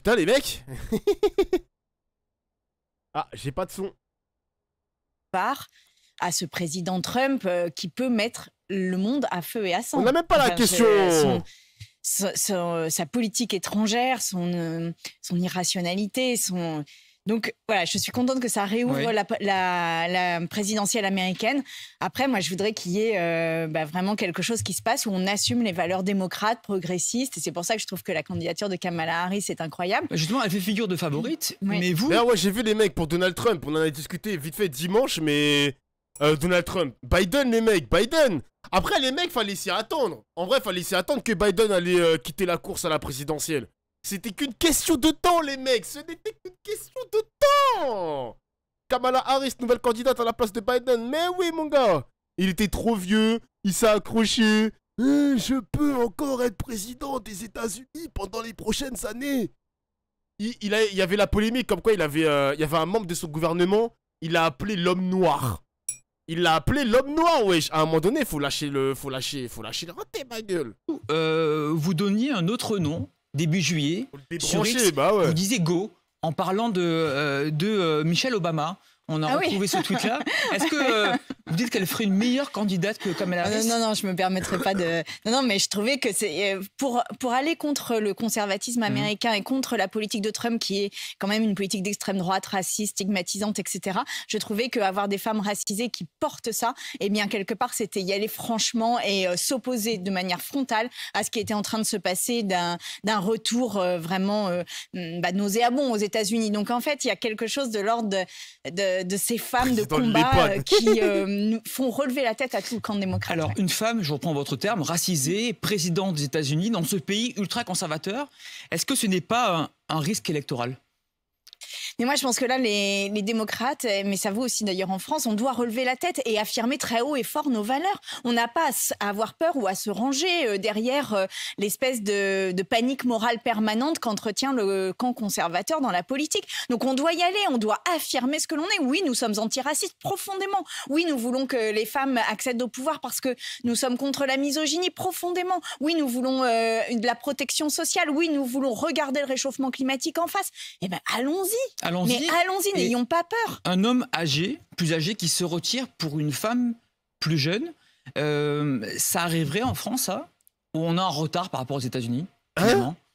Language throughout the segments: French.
putain, les mecs. Ah, j'ai pas de son. Part à ce président Trump qui peut mettre le monde à feu et à sang. On n'a même pas la question. Sa politique étrangère, son irrationalité, Donc voilà, je suis contente que ça réouvre la présidentielle américaine. Après, moi, je voudrais qu'il y ait vraiment quelque chose qui se passe où on assume les valeurs démocrates, progressistes. Et c'est pour ça que je trouve que la candidature de Kamala Harris est incroyable. Justement, elle fait figure de favorite, mais vous... Ouais, j'ai vu les mecs pour Donald Trump. On en a discuté vite fait dimanche, mais... Donald Trump. Biden, les mecs, Biden. Après, les mecs, fallait s'y attendre. En vrai, fallait s'y attendre que Biden allait quitter la course à la présidentielle. C'était qu'une question de temps, les mecs. Ce n'était qu'une question de temps. Kamala Harris, nouvelle candidate à la place de Biden. Mais oui, mon gars. Il était trop vieux. Il s'est accroché. Je peux encore être président des États-Unis pendant les prochaines années. Il y avait la polémique comme quoi il y avait un membre de son gouvernement. Il l'a appelé l'homme noir. Il l'a appelé l'homme noir, wesh. À un moment donné, faut lâcher le raté, ma gueule. Vous donniez un autre nom. Début juillet, sur X, vous disiez go en parlant de Michelle Obama. On a retrouvé ce tweet-là. Est-ce que vous dites qu'elle ferait une meilleure candidate que Kamala Harris? Non, je me permettrai pas de... Non, mais je trouvais que c'est... Pour aller contre le conservatisme américain et contre la politique de Trump, qui est quand même une politique d'extrême droite, raciste, stigmatisante, etc., je trouvais qu'avoir des femmes racisées qui portent ça, eh bien, quelque part, c'était y aller franchement et s'opposer de manière frontale à ce qui était en train de se passer d'un retour vraiment nauséabond aux États-Unis. Donc, en fait, il y a quelque chose de l'ordre de ces femmes de combat qui font relever la tête à tout le camp démocrate. Alors, une femme, je reprends votre terme, racisée, présidente des États-Unis, dans ce pays ultra-conservateur, est-ce que ce n'est pas un risque électoral ? Mais moi, je pense que là, les démocrates, mais ça vaut aussi d'ailleurs en France, on doit relever la tête et affirmer très haut et fort nos valeurs. On n'a pas à avoir peur ou à se ranger derrière l'espèce de panique morale permanente qu'entretient le camp conservateur dans la politique. Donc on doit y aller, on doit affirmer ce que l'on est. Oui, nous sommes antiracistes profondément. Oui, nous voulons que les femmes accèdent au pouvoir parce que nous sommes contre la misogynie profondément. Oui, nous voulons de la protection sociale. Oui, nous voulons regarder le réchauffement climatique en face. Eh bien, allons-y. Mais allons-y, n'ayons pas peur. Un homme âgé, plus âgé, qui se retire pour une femme plus jeune, ça arriverait en France, ça? Ou on a un retard par rapport aux États-Unis?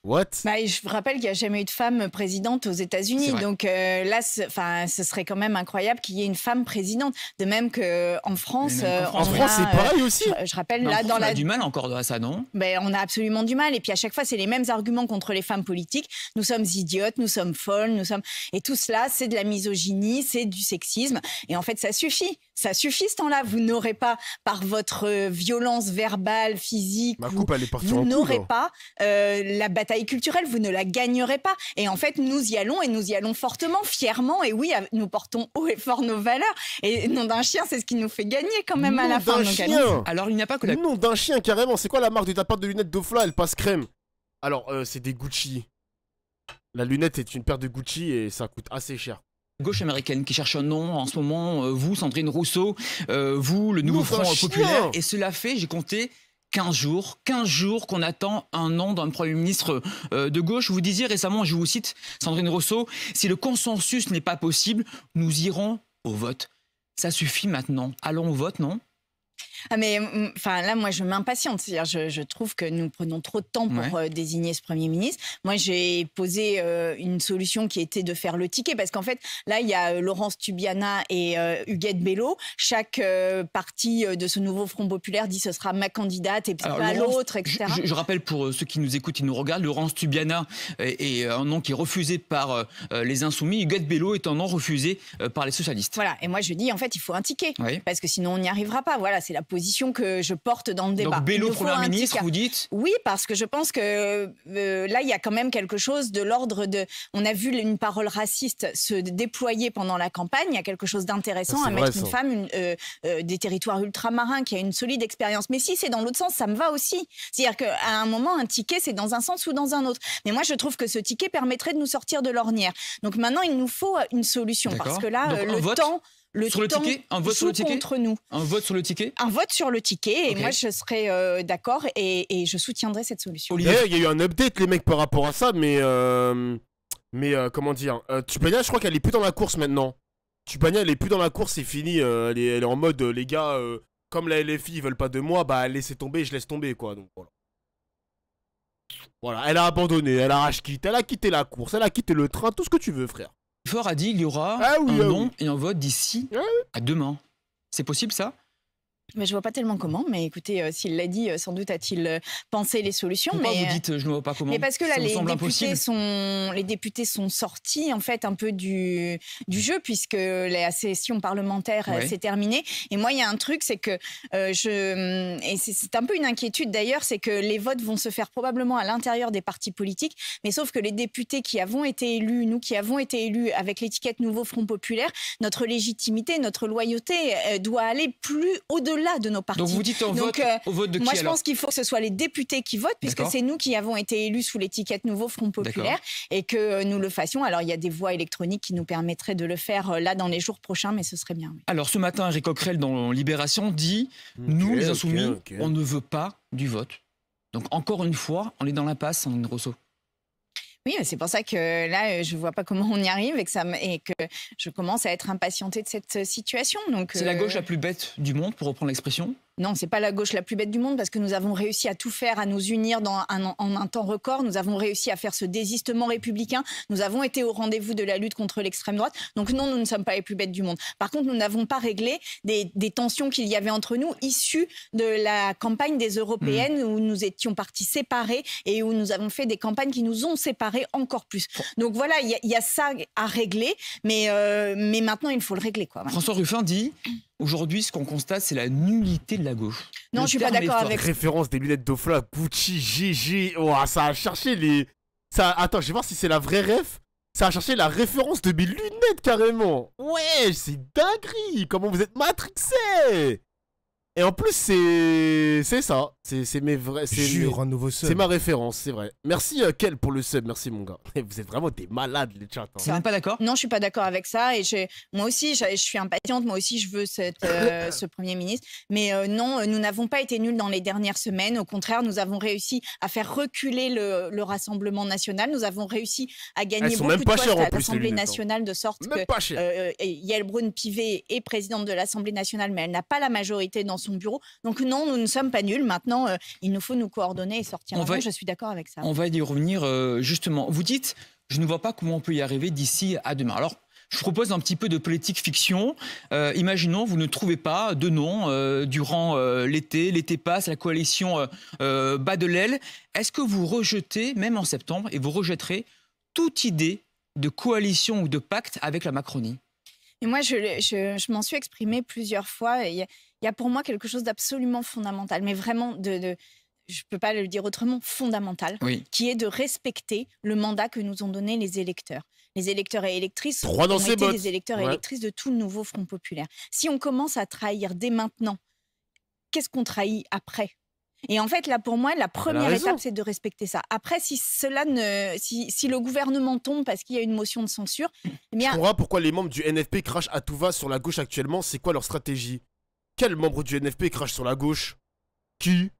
What? Je vous rappelle qu'il n'y a jamais eu de femme présidente aux États-Unis. Donc là, ce serait quand même incroyable qu'il y ait une femme présidente. De même qu'en France. En France, c'est pareil aussi. Je rappelle, mais là, on a du mal encore à ça, non? On a absolument du mal. Et puis à chaque fois, c'est les mêmes arguments contre les femmes politiques. Nous sommes idiotes, nous sommes folles, Et tout cela, c'est de la misogynie, c'est du sexisme. Et en fait, ça suffit. Ça suffit ce temps-là. Vous n'aurez pas, par votre violence verbale, physique, vous n'aurez pas la bataille culturelle, vous ne la gagnerez pas. Et en fait, nous y allons et nous y allons fortement, fièrement. Et oui, nous portons haut et fort nos valeurs. Et nom d'un chien, c'est ce qui nous fait gagner quand même à la fin. Alors, il n'y a pas que la... Nom d'un chien, carrément. C'est quoi la marque de ta paire de lunettes Dofla? Elle passe crème. Alors, c'est des Gucci. La lunette est une paire de Gucci et ça coûte assez cher. Gauche américaine qui cherche un nom en ce moment, vous, Sandrine Rousseau, vous, le nouveau Front populaire. Et cela fait, j'ai compté... 15 jours qu'on attend un nom d'un Premier ministre de gauche. Vous disiez récemment, je vous cite, Sandrine Rousseau, si le consensus n'est pas possible, nous irons au vote. Ça suffit maintenant. Allons au vote, non? Mais là, moi, je m'impatiente. C'est-à-dire, je trouve que nous prenons trop de temps pour désigner ce Premier ministre. Moi, j'ai posé une solution qui était de faire le ticket. Parce qu'en fait, là, il y a Laurence Tubiana et Huguette Bello. Chaque parti de ce nouveau Front populaire dit ce sera ma candidate et puis pas l'autre, etc. Je rappelle pour ceux qui nous écoutent, qui nous regardent, Laurence Tubiana est un nom qui est refusé par les Insoumis. Huguette Bello est un nom refusé par les socialistes. Voilà. Et moi, je dis, en fait, il faut un ticket. Parce que sinon, on n'y arrivera pas. Voilà, c'est la position que je porte dans le débat. Donc Bello, Premier ministre, vous dites? Oui, parce que je pense que là, il y a quand même quelque chose de l'ordre de... On a vu une parole raciste se déployer pendant la campagne. Il y a quelque chose d'intéressant à mettre une femme des territoires ultramarins qui a une solide expérience. Mais si c'est dans l'autre sens, ça me va aussi. C'est-à-dire qu'à un moment, un ticket, c'est dans un sens ou dans un autre. Mais moi, je trouve que ce ticket permettrait de nous sortir de l'ornière. Donc maintenant, il nous faut une solution. Parce que là, le temps... Sur le ticket? Un vote sur le ticket? Contre nous. Un vote sur le ticket? Un vote sur le ticket. Et moi, je serais d'accord et je soutiendrai cette solution. Il y a eu un update, les mecs, par rapport à ça, mais Mais comment dire, Tubania, je crois qu'elle est plus dans la course maintenant. Tubania, elle est plus dans la course, c'est fini. Elle est en mode, les gars, comme la LFI, ils veulent pas de moi, bah laissez tomber, je laisse tomber, quoi. Donc voilà. Voilà, elle a abandonné, elle a rage quitte, elle a quitté la course, elle a quitté le train, tout ce que tu veux, frère. Fort a dit il y aura un nom et un vote d'ici à demain. C'est possible, ça? Mais je vois pas tellement comment, mais écoutez, s'il l'a dit, sans doute a-t-il pensé les solutions. Pourquoi mais vous dites je ne vois pas comment? Mais parce que là, les députés sont sortis en fait un peu du jeu puisque la session parlementaire s'est terminée. Et moi, il y a un truc, c'est que et c'est un peu une inquiétude d'ailleurs, c'est que les votes vont se faire probablement à l'intérieur des partis politiques, mais sauf que les députés qui avons été élus, nous qui avons été élus avec l'étiquette Nouveau Front Populaire, notre légitimité, notre loyauté doit aller plus au-delà de nos partis. Donc vous dites au vote de qui? Moi, je pense qu'il faut que ce soit les députés qui votent, puisque c'est nous qui avons été élus sous l'étiquette Nouveau Front Populaire et que nous le fassions. Alors, il y a des voies électroniques qui nous permettraient de le faire là dans les jours prochains, mais ce serait bien. Oui. Alors, ce matin, Éric Coquerel, dans Libération, dit nous, les Insoumis, on ne veut pas du vote. Donc, encore une fois, on est dans l'impasse, Sandrine Rousseau. Oui, c'est pour ça que là, je ne vois pas comment on y arrive et que je commence à être impatientée de cette situation. C'est la gauche la plus bête du monde, pour reprendre l'expression? Non, c'est pas la gauche la plus bête du monde parce que nous avons réussi à tout faire, à nous unir en un temps record. Nous avons réussi à faire ce désistement républicain. Nous avons été au rendez-vous de la lutte contre l'extrême droite. Donc non, nous ne sommes pas les plus bêtes du monde. Par contre, nous n'avons pas réglé des tensions qu'il y avait entre nous issues de la campagne des européennes où nous étions partis séparés et où nous avons fait des campagnes qui nous ont séparés encore plus. Donc voilà, il y a ça à régler, mais maintenant il faut le régler, quoi. Voilà. François Ruffin dit... Aujourd'hui, ce qu'on constate, c'est la nullité de la gauche. Non, je suis pas d'accord avec... Référence des lunettes d'Ofla, Gucci, GG. Oh, ça a cherché les... Attends, je vais voir si c'est la vraie ref. Ça a cherché la référence de mes lunettes, carrément. Ouais, c'est dinguerie. Comment vous êtes matrixés. Et en plus, c'est ça. C'est mes vrais... Jure, un nouveau sub. C'est ma référence, c'est vrai. Merci, Kel, pour le sub. Merci, mon gars. Vous êtes vraiment des malades, les chats. Vous n'êtes pas d'accord? Non, je suis pas d'accord avec ça. Et moi aussi, je suis impatiente. Moi aussi, je veux ce Premier ministre. Mais non, nous n'avons pas été nuls dans les dernières semaines. Au contraire, nous avons réussi à faire reculer le Rassemblement national. Nous avons réussi à gagner beaucoup de postes à l'Assemblée nationale, de sorte que Yael Braun-Pivet est présidente de l'Assemblée nationale, mais elle n'a pas la majorité dans son bureau. Donc non, nous ne sommes pas nuls. Maintenant, il nous faut nous coordonner et sortir. Je suis d'accord avec ça. On va y revenir justement. Vous dites, je ne vois pas comment on peut y arriver d'ici à demain. Alors, je vous propose un petit peu de politique fiction. Imaginons, vous ne trouvez pas de nom durant l'été. L'été passe, la coalition bat de l'aile. Est-ce que vous rejetez, même en septembre, et vous rejetterez toute idée de coalition ou de pacte avec la Macronie? Et moi, je m'en suis exprimée plusieurs fois. Il y a pour moi quelque chose d'absolument fondamental, mais vraiment je ne peux pas le dire autrement, fondamental, qui est de respecter le mandat que nous ont donné les électeurs. Les électeurs et électrices ont été des électeurs et électrices de tout le nouveau Front Populaire. Si on commence à trahir dès maintenant, qu'est-ce qu'on trahit après? Et en fait, là, pour moi, la première étape, c'est de respecter ça. Après, si le gouvernement tombe parce qu'il y a une motion de censure, eh bien... Je comprends pourquoi les membres du NFP crachent à tout va sur la gauche actuellement. C'est quoi leur stratégie? Quel membre du NFP crache sur la gauche? Qui?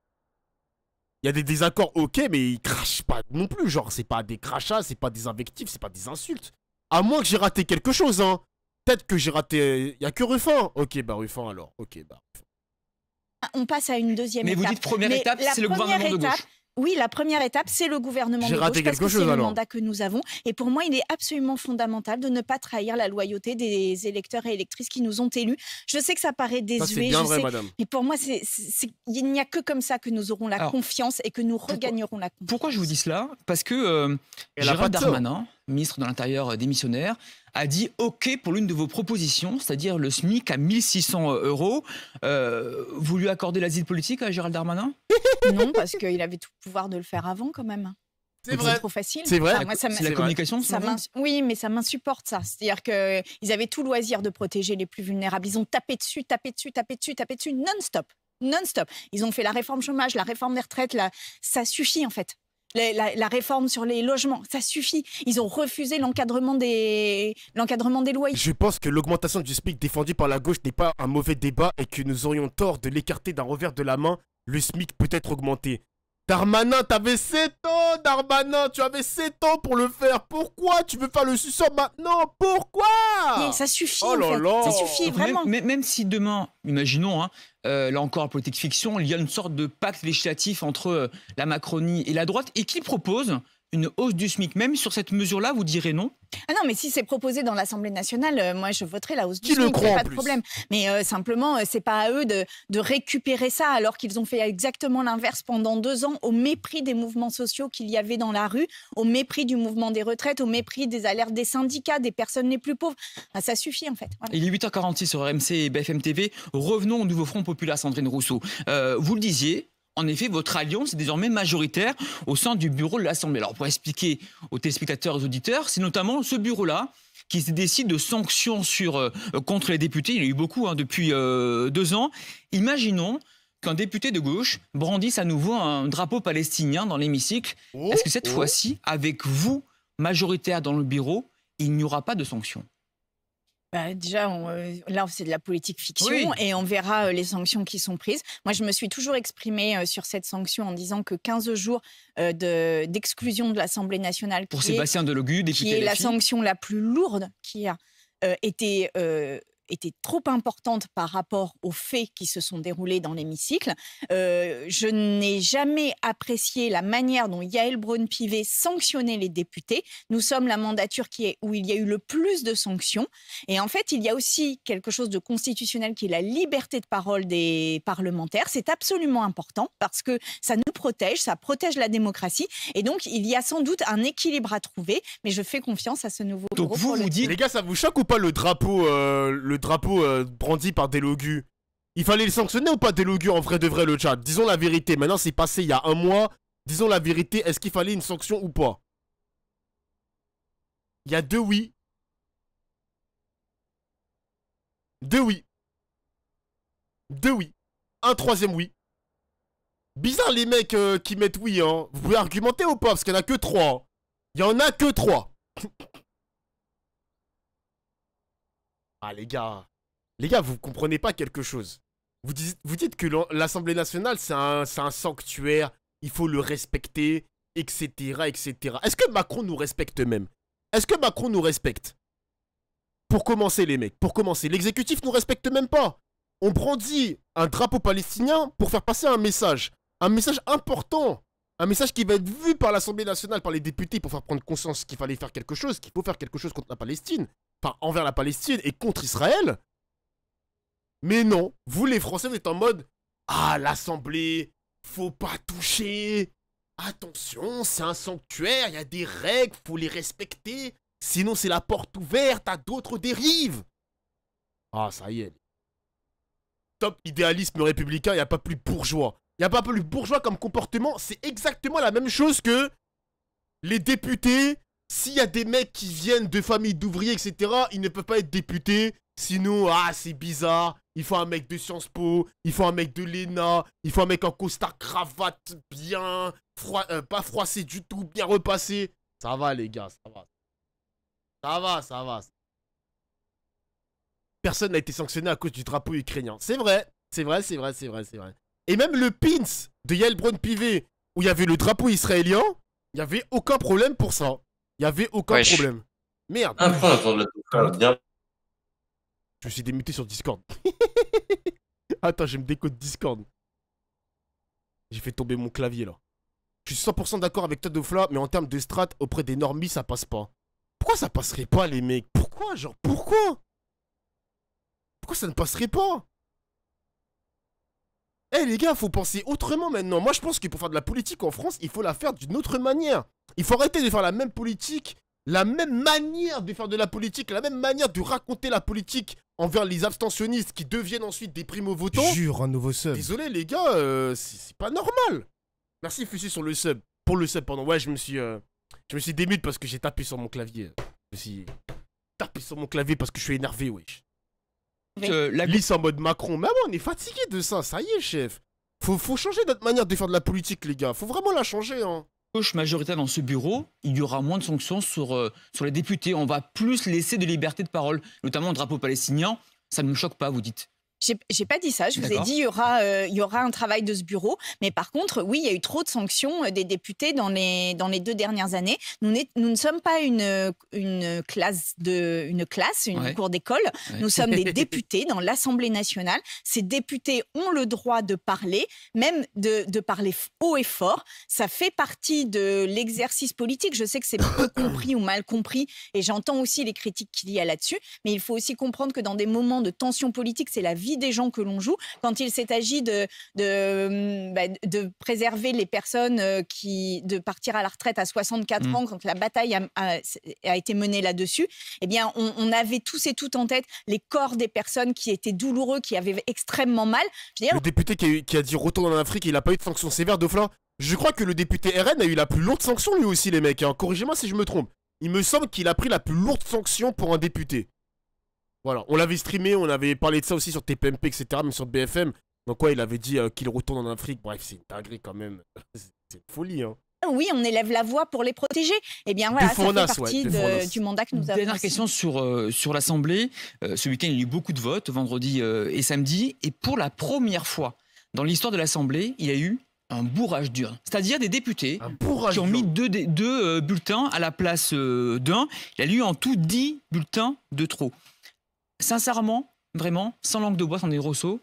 Il y a des désaccords, ok, mais ils crachent pas non plus. Genre, c'est pas des crachats, c'est pas des invectives, c'est pas des insultes. À moins que j'ai raté quelque chose, hein. Peut-être que j'ai raté... Il y a que Ruffin. Ok, bah Ruffin alors. Ok, bah Ruffin. On passe à une deuxième étape. Mais vous dites première étape, c'est le gouvernement de gauche. Oui, la première étape, c'est le gouvernement de gauche parce que c'est le mandat que nous avons. Et pour moi, il est absolument fondamental de ne pas trahir la loyauté des électeurs et électrices qui nous ont élus. Je sais que ça paraît désuet, c'est bien vrai, madame. Mais pour moi, il n'y a que comme ça que nous aurons la confiance et que nous regagnerons la confiance. Pourquoi je vous dis cela? Parce que Gérald Darmanin, ministre de l'Intérieur démissionnaire, a dit OK pour l'une de vos propositions, c'est-à-dire le SMIC à 1 600 €. Vous lui accordez l'asile politique à Gérald Darmanin? Non, parce qu'il avait tout le pouvoir de le faire avant quand même. C'est vrai. C'est trop facile. C'est vrai. C'est la communication. Oui, mais ça m'insupporte ça. C'est-à-dire qu'ils avaient tout loisir de protéger les plus vulnérables. Ils ont tapé dessus, non-stop. Non-stop. Ils ont fait la réforme chômage, la réforme des retraites. Ça suffit en fait. La réforme sur les logements, ça suffit. Ils ont refusé l'encadrement des loyers. Je pense que l'augmentation du SMIC défendue par la gauche n'est pas un mauvais débat et que nous aurions tort de l'écarter d'un revers de la main. Le SMIC peut être augmenté. Darmanin, t'avais 7 ans, Darmanin, tu avais 7 ans pour le faire. Pourquoi tu veux faire le suceur maintenant? Pourquoi? Ça suffit, oh là en fait. là. Ça suffit, vraiment. Même si demain, imaginons, hein, là encore en politique fiction, il y a une sorte de pacte législatif entre la Macronie et la droite et qui propose une hausse du SMIC. Même sur cette mesure-là, vous direz non? Ah non, mais si c'est proposé dans l'Assemblée nationale, moi je voterai la hausse du Qui le SMIC, croit, pas en de plus. problème. Mais simplement, c'est pas à eux de récupérer ça alors qu'ils ont fait exactement l'inverse pendant 2 ans, au mépris des mouvements sociaux qu'il y avait dans la rue, au mépris du mouvement des retraites, au mépris des alertes des syndicats, des personnes les plus pauvres. Ah, ça suffit en fait. Voilà. Il est 8h46 sur RMC et BFM TV. Revenons au nouveau Front populaire, Sandrine Rousseau. Vous le disiez, en effet, votre alliance est désormais majoritaire au sein du bureau de l'Assemblée. Alors, pour expliquer aux téléspectateurs et aux auditeurs, c'est notamment ce bureau-là qui décide de sanctions contre les députés. Il y en a eu beaucoup depuis 2 ans. Imaginons qu'un député de gauche brandisse à nouveau un drapeau palestinien dans l'hémicycle. Est-ce que cette fois-ci, avec vous, majoritaire dans le bureau, il n'y aura pas de sanctions? Déjà, là, c'est de la politique fiction, Oui. Et on verra les sanctions qui sont prises. Moi, je me suis toujours exprimée sur cette sanction en disant que 15 jours d'exclusion de l'Assemblée nationale, Pour Sébastien Delogu, député qui est la LFI. sanction la plus lourde qui a été trop importante par rapport aux faits qui se sont déroulés dans l'hémicycle. Je n'ai jamais apprécié la manière dont Yaël Braun-Pivet sanctionnait les députés. Nous sommes la mandature où il y a eu le plus de sanctions. Et en fait, il y a aussi quelque chose de constitutionnel qui est la liberté de parole des parlementaires. C'est absolument important parce que ça nous protège, ça protège la démocratie. Et donc, il y a sans doute un équilibre à trouver, mais je fais confiance à ce nouveau Donc bureau vous, pour le vous dites... Les gars, ça vous choque ou pas le drapeau brandi par Delogu? Il fallait le sanctionner ou pas, Delogu, en vrai de vrai, le chat? Disons la vérité, maintenant c'est passé il y a 1 mois. Disons la vérité, est-ce qu'il fallait une sanction ou pas? Il y a 2 oui. 2 oui. 2 oui. Un 3e oui. Bizarre les mecs qui mettent oui, hein. Vous pouvez argumenter ou pas? Parce qu'il n'y en a que 3. Il y en a que 3. Ah les gars, vous comprenez pas quelque chose. Vous dites que l'Assemblée nationale c'est un sanctuaire, il faut le respecter, etc. etc. Est-ce que Macron nous respecte même? Est-ce que Macron nous respecte? Pour commencer les mecs, pour commencer, l'exécutif nous respecte même pas. On brandit un drapeau palestinien pour faire passer un message important. Un message qui va être vu par l'Assemblée nationale, par les députés, pour faire prendre conscience qu'il fallait faire quelque chose, qu'il faut faire quelque chose contre la Palestine. Enfin, envers la Palestine et contre Israël. Mais non, vous les Français, vous êtes en mode « Ah, l'Assemblée, faut pas toucher. Attention, c'est un sanctuaire, il y a des règles, faut les respecter. Sinon, c'est la porte ouverte à d'autres dérives. » Ah, ça y est. Top idéalisme républicain, il n'y a pas plus bourgeois. Il n'y a pas plus bourgeois comme comportement. C'est exactement la même chose que les députés. S'il y a des mecs qui viennent de familles d'ouvriers, etc., ils ne peuvent pas être députés. Sinon, c'est bizarre. Il faut un mec de Sciences Po, il faut un mec de l'ENA, il faut un mec en costard cravate bien, pas froissé du tout, bien repassé. Ça va les gars, ça va. Ça va. Personne n'a été sanctionné à cause du drapeau ukrainien. C'est vrai. Et même le pins de Yaël Braun-Pivet, où il y avait le drapeau israélien, il n'y avait aucun problème pour ça. Il n'y avait aucun problème. Merde. Un point avant de la bien. Je me suis démuté sur Discord. Attends, je me décode Discord. J'ai fait tomber mon clavier là. Je suis 100% d'accord avec toi Dofla, mais en termes de strat, auprès des normies, ça passe pas. Pourquoi ça passerait pas les mecs? Pourquoi? Genre, pourquoi? Pourquoi ça ne passerait pas? Eh les gars, faut penser autrement maintenant. Moi je pense que pour faire de la politique en France, il faut la faire d'une autre manière. Il faut arrêter de faire la même politique, la même manière de faire de la politique, la même manière de raconter la politique envers les abstentionnistes qui deviennent ensuite des primo-votants. Jure, un nouveau sub. Désolé les gars, c'est pas normal. Merci Fussi sur le sub. Pour le sub, pardon. Ouais, je me suis démute parce que j'ai tapé sur mon clavier. Je me suis tapé sur mon clavier parce que je suis énervé, wesh. Lisse en mode Macron. Mais ouais, on est fatigué de ça, ça y est, chef. Faut changer notre manière de faire de la politique, les gars. Faut vraiment la changer, hein. Gauche majoritaire dans ce bureau, il y aura moins de sanctions sur les députés. On va plus laisser de liberté de parole, notamment le drapeau palestinien. Ça ne me choque pas, vous dites? J'ai pas dit ça. Je vous ai dit il y aura un travail de ce bureau. Mais par contre, oui, il y a eu trop de sanctions des députés dans les 2 dernières années. Nous ne sommes pas une cour d'école. Ouais. Nous sommes des députés dans l'Assemblée nationale. Ces députés ont le droit de parler, même de parler haut et fort. Ça fait partie de l'exercice politique. Je sais que c'est peu compris ou mal compris, et j'entends aussi les critiques qu'il y a là-dessus. Mais il faut aussi comprendre que dans des moments de tension politique, c'est la vie des gens que l'on joue. Quand il s'est agi de préserver les personnes de partir à la retraite à 64 ans, quand la bataille a été menée là-dessus, eh bien, on avait tous et toutes en tête les corps des personnes qui étaient douloureux, qui avaient extrêmement mal. Je veux dire, le député qui a dit retourne en Afrique, il n'a pas eu de sanction sévère, Dofla. Je crois que le député RN a eu la plus lourde sanction lui aussi, les mecs. Hein. Corrigez-moi si je me trompe. Il me semble qu'il a pris la plus lourde sanction pour un député. Voilà, on l'avait streamé, on avait parlé de ça aussi sur TPMP, etc., même sur BFM. Donc ouais, il avait dit qu'il retourne en Afrique. Bref, c'est une dinguerie quand même. C'est une folie, hein. Oui, on élève la voix pour les protéger. Eh bien voilà, ça fait partie du mandat que nous avons. Dernière question sur l'Assemblée. Ce week-end, il y a eu beaucoup de votes, vendredi et samedi. Et pour la première fois dans l'histoire de l'Assemblée, il y a eu un bourrage d'urne. C'est-à-dire des députés qui ont mis deux bulletins à la place d'un. Il y a eu en tout 10 bulletins de trop. Sincèrement, vraiment, sans langue de bois, sans des Rousseau,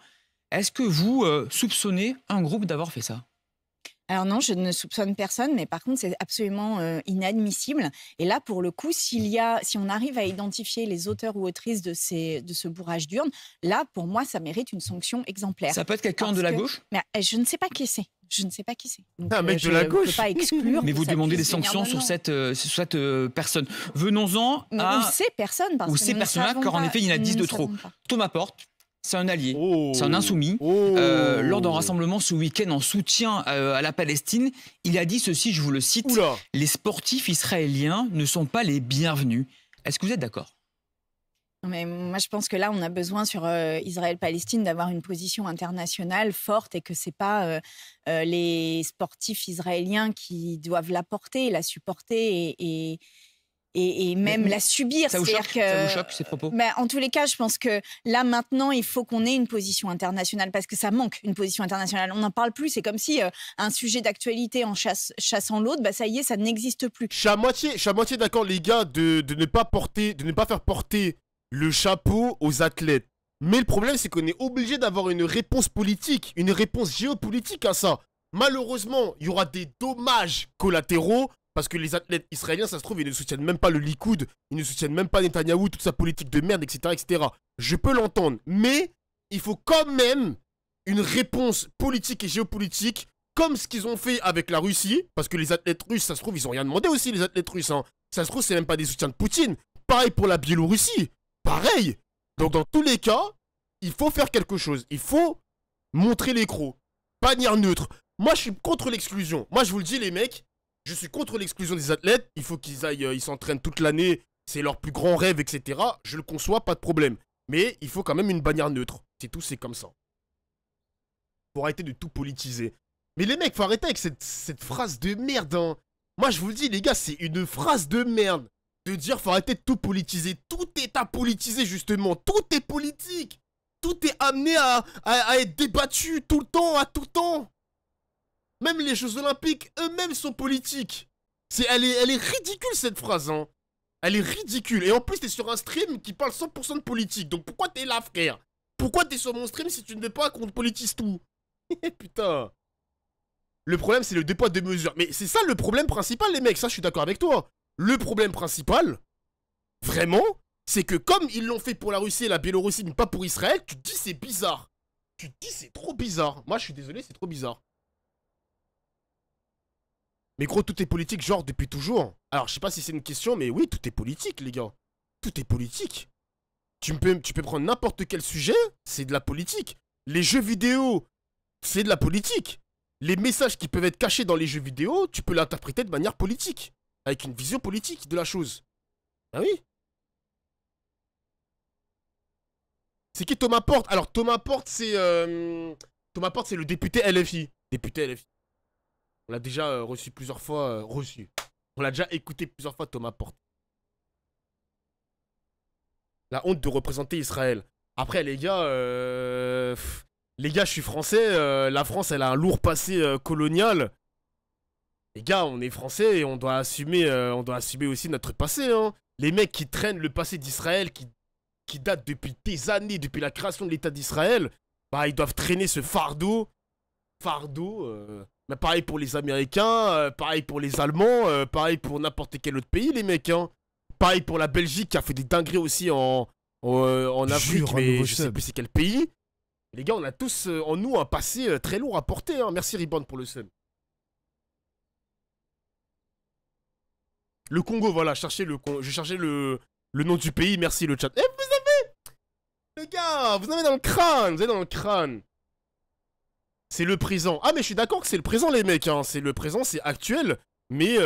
est-ce que vous soupçonnez un groupe d'avoir fait ça? Alors non, je ne soupçonne personne, mais par contre, c'est absolument inadmissible. Et là, pour le coup, si on arrive à identifier les auteurs ou autrices de ce bourrage d'urne, là, pour moi, ça mérite une sanction exemplaire. Ça peut être quelqu'un de la gauche? Mais je ne sais pas qui c'est. Je ne sais pas qui c'est. Un mec de la gauche. Je ne peux pas exclure. Mais vous demandez des sanctions sur cette personne. Venons-en à... Ou ces personnes. Ou ces personnes-là, car en effet, il y en a 10 de trop. Thomas Porte, c'est un allié, c'est un insoumis. Lors d'un rassemblement ce week-end en soutien à la Palestine, il a dit ceci, je vous le cite, « Les sportifs israéliens ne sont pas les bienvenus ». Est-ce que vous êtes d'accord ? Mais moi, je pense que là, on a besoin sur Israël-Palestine d'avoir une position internationale forte et que ce n'est pas les sportifs israéliens qui doivent la porter, la supporter et même la subir. Ça vous choque ces propos? En tous les cas, je pense que là, maintenant, il faut qu'on ait une position internationale parce que ça manque, une position internationale. On n'en parle plus. C'est comme si un sujet d'actualité en chassant l'autre, ça y est, ça n'existe plus. Je suis à moitié d'accord, les gars, de ne pas faire porter le chapeau aux athlètes. Mais le problème, c'est qu'on est obligé d'avoir une réponse politique, une réponse géopolitique à ça. Malheureusement, il y aura des dommages collatéraux parce que les athlètes israéliens, ça se trouve, ils ne soutiennent même pas le Likoud, ils ne soutiennent même pas Netanyahou, toute sa politique de merde, etc., etc. Je peux l'entendre, mais il faut quand même une réponse politique et géopolitique comme ce qu'ils ont fait avec la Russie, parce que les athlètes russes, ça se trouve, ils n'ont rien demandé aussi, les athlètes russes. Hein. Ça se trouve, c'est même pas des soutiens de Poutine. Pareil pour la Biélorussie. Pareil. Donc dans tous les cas, il faut faire quelque chose. Il faut montrer les crocs. Bannière neutre. Moi, je suis contre l'exclusion. Moi, je vous le dis, les mecs, je suis contre l'exclusion des athlètes. Il faut qu'ils aillent, ils s'entraînent toute l'année. C'est leur plus grand rêve, etc. Je le conçois, pas de problème. Mais il faut quand même une bannière neutre. C'est tout, c'est comme ça. Faut arrêter de tout politiser. Mais les mecs, faut arrêter avec cette phrase de merde. Hein. Moi, je vous le dis, les gars, c'est une phrase de merde. De dire, faut arrêter de tout politiser. Tout est à politiser, justement. Tout est politique. Tout est amené à être débattu tout le temps, à tout temps. Même les Jeux Olympiques, eux-mêmes sont politiques. Elle est ridicule, cette phrase. Hein. Elle est ridicule. Et en plus, t'es sur un stream qui parle 100% de politique. Donc pourquoi t'es là, frère? Pourquoi t'es sur mon stream si tu ne veux pas qu'on politise tout? Putain. Le problème, c'est le deux poids, deux mesures. Mais c'est ça le problème principal, les mecs. Ça, je suis d'accord avec toi. Le problème principal, vraiment, c'est que comme ils l'ont fait pour la Russie et la Biélorussie, mais pas pour Israël, tu te dis c'est bizarre. Tu te dis c'est trop bizarre. Moi, je suis désolé, c'est trop bizarre. Mais gros, tout est politique, genre, depuis toujours. Alors, je sais pas si c'est une question, mais oui, tout est politique, les gars. Tout est politique. Tu peux prendre n'importe quel sujet, c'est de la politique. Les jeux vidéo, c'est de la politique. Les messages qui peuvent être cachés dans les jeux vidéo, tu peux l'interpréter de manière politique. Avec une vision politique de la chose. Ah oui. C'est qui Thomas Porte? Alors, Thomas Porte, c'est le député LFI. Député LFI. On l'a déjà reçu plusieurs fois. On l'a déjà écouté plusieurs fois, Thomas Porte. La honte de représenter Israël. Après, les gars, je suis français. La France, elle a un lourd passé colonial. Les gars, on est français et on doit assumer aussi notre passé. Hein. Les mecs qui traînent le passé d'Israël, qui date depuis des années, depuis la création de l'État d'Israël, bah, ils doivent traîner ce fardeau. Mais pareil pour les Américains, pareil pour les Allemands, pareil pour n'importe quel autre pays, les mecs. Hein. Pareil pour la Belgique qui a fait des dingueries aussi en Afrique, mais je sais plus c'est quel pays. Les gars, on a tous en nous un passé très lourd à porter. Hein. Merci Riband pour le sub. Le Congo, voilà, je cherchais le nom du pays, merci le chat. Eh, vous avez... Les gars, vous avez dans le crâne, C'est le présent. Ah, mais je suis d'accord que c'est le présent, les mecs, hein. C'est le présent, c'est actuel. Mais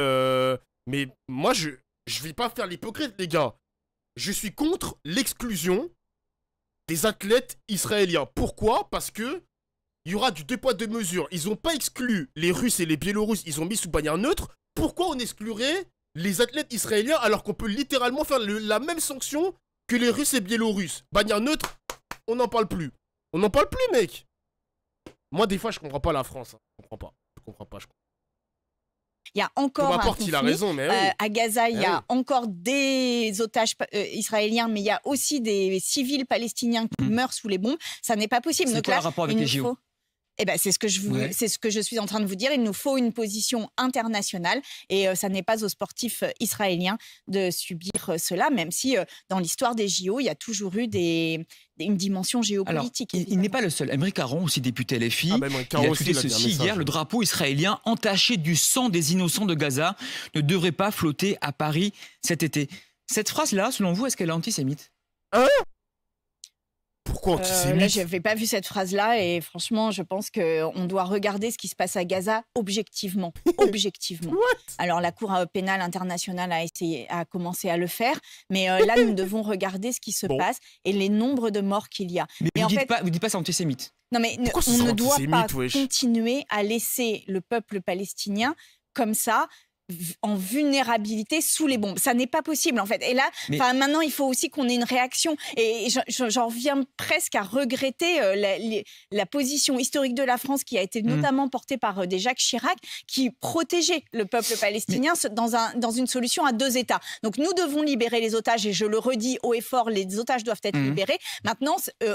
moi, je vais pas faire l'hypocrite, les gars. Je suis contre l'exclusion des athlètes israéliens. Pourquoi? Parce que il y aura du 2 poids 2 mesures. Ils ont pas exclu les Russes et les Biélorusses, ils ont mis sous bannière neutre. Pourquoi on exclurait les athlètes israéliens alors qu'on peut littéralement faire la même sanction que les Russes et Biélorusses? Bannière neutre, on n'en parle plus. On n'en parle plus, mec. Moi, des fois, je comprends pas la France. Hein. Je comprends pas. Il y a encore un conflit. Il a raison, mais oui. À Gaza, il y a encore des otages israéliens, mais il y a aussi des civils palestiniens qui meurent sous les bombes. Ça n'est pas possible. C'est quoi le rapport avec les JO? Eh ben, c'est ce que je suis en train de vous dire. Il nous faut une position internationale et ça n'est pas aux sportifs israéliens de subir cela, même si dans l'histoire des JO, il y a toujours eu une dimension géopolitique. Alors, il n'est pas le seul. Aymeric Caron, aussi député LFI, il a tweeté ceci hier: le drapeau israélien entaché du sang des innocents de Gaza ne devrait pas flotter à Paris cet été. Cette phrase-là, selon vous, est-ce qu'elle est antisémite? Pourquoi antisémite? Là, je n'avais pas vu cette phrase-là et franchement, je pense qu'on doit regarder ce qui se passe à Gaza objectivement. Objectivement. Alors, la Cour pénale internationale a commencé à le faire, mais là, nous devons regarder ce qui se passe et les nombres de morts qu'il y a. Mais vous ne dites pas c'est antisémite. Non, mais on ne doit pas continuer à laisser le peuple palestinien comme ça, en vulnérabilité sous les bombes. Ça n'est pas possible, en fait. Et là, maintenant, il faut aussi qu'on ait une réaction. Et j'en viens presque à regretter la position historique de la France qui a été notamment portée par des Jacques Chirac, qui protégeait le peuple palestinien dans une solution à 2 États. Donc, nous devons libérer les otages, et je le redis haut et fort, les otages doivent être libérés. Maintenant,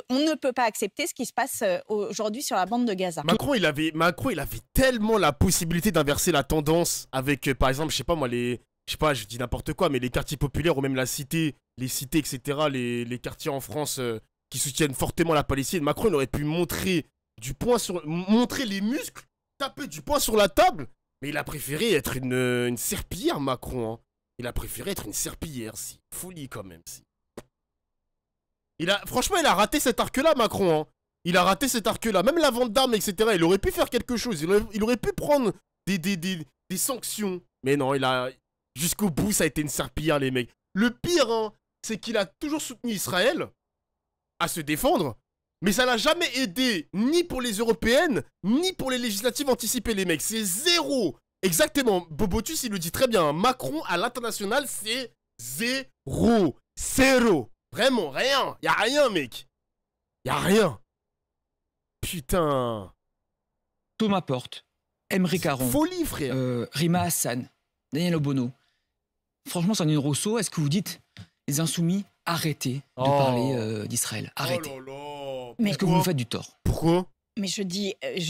on ne peut pas accepter ce qui se passe aujourd'hui sur la bande de Gaza. Macron, il avait tellement la possibilité d'inverser la tendance avec... par exemple, je sais pas moi, je dis n'importe quoi, mais les quartiers populaires ou même les cités, etc., les quartiers en France qui soutiennent fortement la Palestine. Macron, il aurait pu montrer les muscles, taper du poing sur la table, mais il a préféré être une serpillière, Macron. Hein. Il a préféré être une serpillière, si. Folie quand même, si. Franchement, il a raté cet arc-là, Macron. Hein. Il a raté cet arc-là. Même la vente d'armes, etc., il aurait pu faire quelque chose. Il aurait pu prendre des sanctions. Mais non, jusqu'au bout, ça a été une serpillière, les mecs. Le pire, hein, c'est qu'il a toujours soutenu Israël à se défendre, mais ça l'a jamais aidé, ni pour les européennes, ni pour les législatives anticipées, les mecs. C'est zéro. Exactement. Bobotus, il le dit très bien. Macron, à l'international, c'est zéro. Zéro. Vraiment, rien. Y a rien, mec. Y a rien. Putain. Thomas Porte, Aymeric Caron, folie, frère. Rima Hassan, Daniel Obono. Franchement, Sandrine Rousseau, est-ce que vous dites, les insoumis, arrêtez de parler d'Israël? Arrêtez. Est-ce que vous nous faites du tort? Pourquoi? Mais je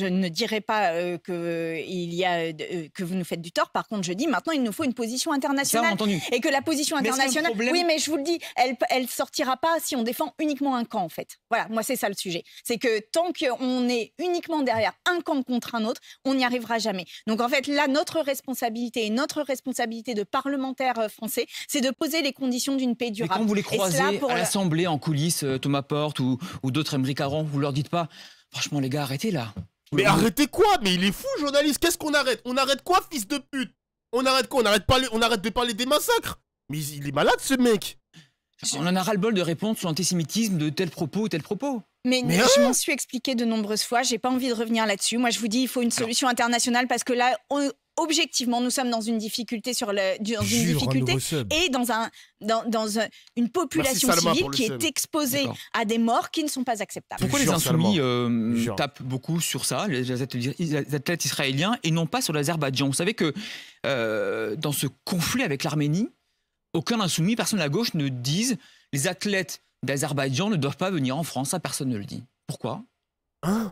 ne dirais pas que vous nous faites du tort. Par contre, je dis maintenant, il nous faut une position internationale. Ça, entendu. Et que la position internationale... Oui, mais je vous le dis, elle sortira pas si on défend uniquement un camp, en fait. Voilà, moi, c'est ça le sujet. C'est que tant qu'on est uniquement derrière un camp contre un autre, on n'y arrivera jamais. Donc, en fait, là, notre responsabilité de parlementaires français, c'est de poser les conditions d'une paix durable. Mais quand vous les croisez à l'Assemblée, en coulisses, Thomas Porte ou d'autres Aymeric Caron, vous leur dites pas... Franchement, les gars, arrêtez là. Mais arrêtez quoi? Mais il est fou, journaliste. Qu'est-ce qu'on arrête? On arrête quoi, fils de pute? On arrête quoi? On arrête de parler des massacres? Mais il est malade, ce mec. On en a ras-le-bol de répondre sur l'antisémitisme de tel propos ou tel propos. Mais je m'en suis expliqué de nombreuses fois. J'ai pas envie de revenir là-dessus. Moi, je vous dis, il faut une solution internationale parce que là, objectivement, nous sommes dans une difficulté et dans une population civile qui est exposée à des morts qui ne sont pas acceptables. Pourquoi les insoumis tapent beaucoup sur ça, les athlètes israéliens, et non pas sur l'Azerbaïdjan? Vous savez que dans ce conflit avec l'Arménie, aucun insoumis, personne à la gauche ne dise les athlètes d'Azerbaïdjan ne doivent pas venir en France. Ça, personne ne le dit. Pourquoi?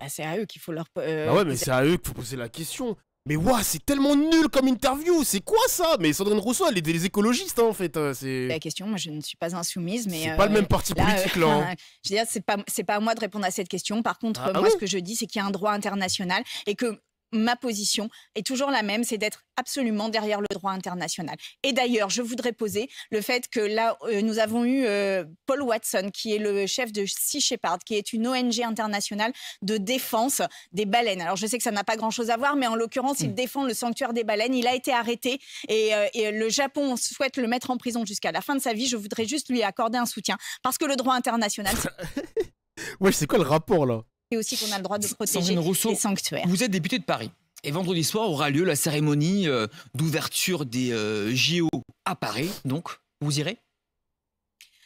C'est à eux qu'il faut leur... ouais, mais c'est à eux qu'il faut poser la question. Mais c'est tellement nul comme interview. C'est quoi ça? Mais Sandrine Rousseau, elle est des écologistes, hein, en fait. La question, moi, je ne suis pas insoumise, mais... C'est pas le même parti politique, là. Hein. Je veux dire, c'est pas à moi de répondre à cette question. Par contre, moi, ce que je dis, c'est qu'il y a un droit international et que ma position est toujours la même, c'est d'être absolument derrière le droit international. Et d'ailleurs, je voudrais poser le fait que là, nous avons eu Paul Watson, qui est le chef de Sea Shepherd, qui est une ONG internationale de défense des baleines. Alors, je sais que ça n'a pas grand-chose à voir, mais en l'occurrence, il défend le sanctuaire des baleines. Il a été arrêté et le Japon souhaite le mettre en prison jusqu'à la fin de sa vie. Je voudrais juste lui accorder un soutien, parce que le droit international... Ouais, c'est quoi le rapport, là? Et aussi qu'on a le droit de protéger les sanctuaires. Vous êtes député de Paris. Et vendredi soir aura lieu la cérémonie d'ouverture des JO à Paris. Donc, vous irez?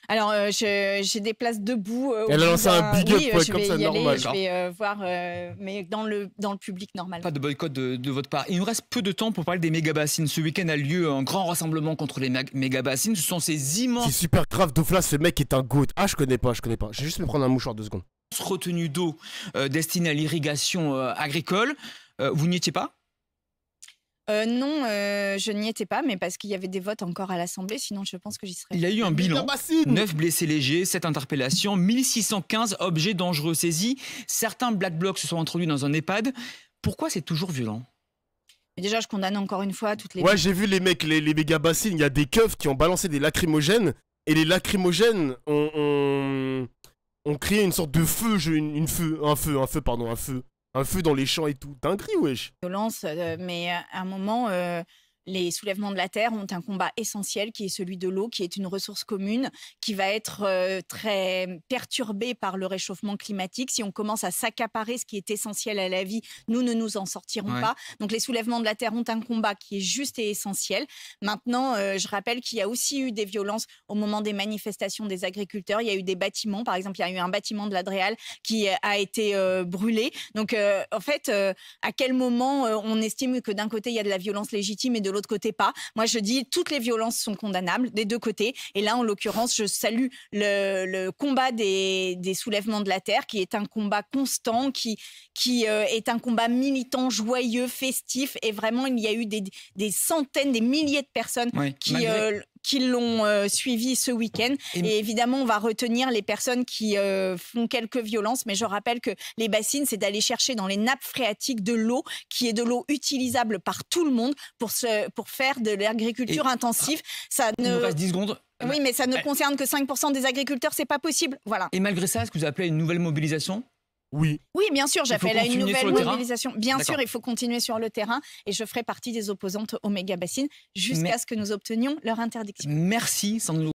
Alors, j'ai des places debout. Elle a lancé un big up, comme ça, normal. Je vais voir, mais dans le public, normal. Pas de boycott de votre part. Il nous reste peu de temps pour parler des méga-bassines. Ce week-end a lieu un grand rassemblement contre les méga-bassines. Ce sont ces immenses... C'est super grave, Douglas, ce mec est un goat. Je connais pas. Je vais juste me prendre un mouchoir 2 secondes. Retenue d'eau destinée à l'irrigation agricole. Vous n'y étiez pas? Non, je n'y étais pas, mais parce qu'il y avait des votes encore à l'Assemblée, sinon je pense que j'y serais. Il y a eu un bilan, 9 blessés légers, 7 interpellations, 1615 objets dangereux saisis. Certains Black Blocs se sont introduits dans un EHPAD. Pourquoi c'est toujours violent? Mais déjà, je condamne encore une fois toutes les... Ouais, j'ai vu les mecs, les méga bassines, il y a des keufs qui ont balancé des lacrymogènes, et les lacrymogènes ont créé une sorte de feu, un feu dans les champs et tout. Dinguerie, wesh. Violence, mais à un moment, les soulèvements de la terre ont un combat essentiel qui est celui de l'eau, qui est une ressource commune, qui va être très perturbée par le réchauffement climatique. Si on commence à s'accaparer ce qui est essentiel à la vie, nous ne nous en sortirons pas. Donc les soulèvements de la terre ont un combat qui est juste et essentiel. Maintenant, je rappelle qu'il y a aussi eu des violences au moment des manifestations des agriculteurs. Il y a eu des bâtiments, par exemple, il y a eu un bâtiment de la Dreal qui a été brûlé. Donc en fait, à quel moment on estime que d'un côté il y a de la violence légitime et de l'autre côté pas? Moi je dis toutes les violences sont condamnables des deux côtés, et là en l'occurrence je salue le combat des soulèvements de la terre, qui est un combat constant, qui est un combat militant, joyeux, festif, et vraiment il y a eu des centaines, des milliers de personnes qui l'ont suivi ce week-end. Et évidemment, on va retenir les personnes qui font quelques violences, mais je rappelle que les bassines, c'est d'aller chercher dans les nappes phréatiques de l'eau, qui est de l'eau utilisable par tout le monde pour faire de l'agriculture intensive. Il nous reste 10 secondes. Oui, mais ça ne concerne que 5% des agriculteurs, c'est pas possible. Voilà. Et malgré ça, est-ce que vous appelez à une nouvelle mobilisation? Oui. Oui, bien sûr, j'appelle à une nouvelle mobilisation. Bien sûr, il faut continuer sur le terrain, et je ferai partie des opposantes aux méga-bassines jusqu'à ce que nous obtenions leur interdiction. Merci, Sandrine.